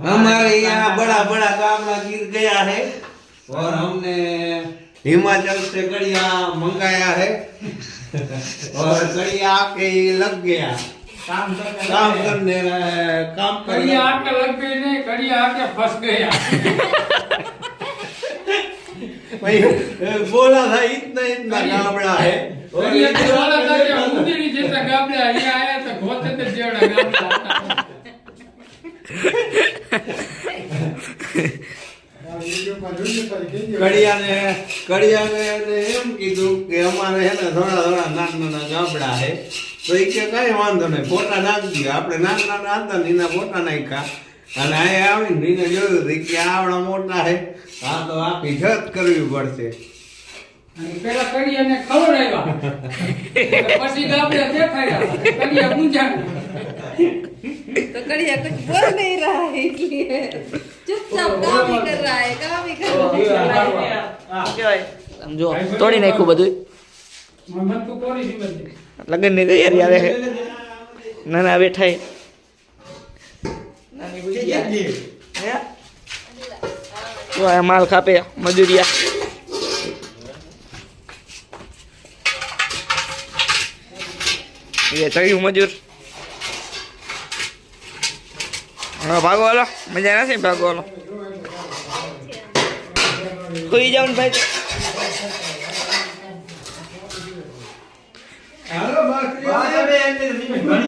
हमारे यहाँ बड़ा बड़ा गामड़ा गिर गया है और हमने हिमाचल से कड़िया मंगाया है और कड़िया आके लग गया काम करने रहा है काम कर कड़िया आके लग गई नहीं, कड़िया आके फंस गया। भाई बोला था इतना इतना गामड़ा है और कड़िया तो बोला था कि उंदीरी जैसा गामड़ा है, ये आया तो गोते तो जेवड़ा गामड़ा। कड़िया ने એમ કીધું કે અમારે હે ને થોડા થોડા નાના ગામડા હે તો એ કે કઈ વાંધો નહીં ફોટા નાખી દો આપણે નાના હતા ને એના ફોટા નાખ્યા અને અહીંયા આવીને એને જોયું કે આવડા મોટા હે આ તો આખી જત કરવી પડશે અને પેલા કડિયાને ખવડાવ્યા પછી ગામડે દેખાડ્યા કડિયા પૂંજાણી तो कड़िया कुछ बोल नहीं रहा है इसलिए चुपचाप काम ही कर रहा है, काम ही कर रहा है। સમજો તોડી નાખ્યું બધું મન તો કોરી થી બધી લગન ની તૈયારી આવે છે નાના બેઠા છે નાની ગુડિયા હે તો આ માલ ખાપે મજૂરિયા ये चढ़ी मजूर हाँ भागो वालो मजा ना भागो वालो खोई जाओ भाई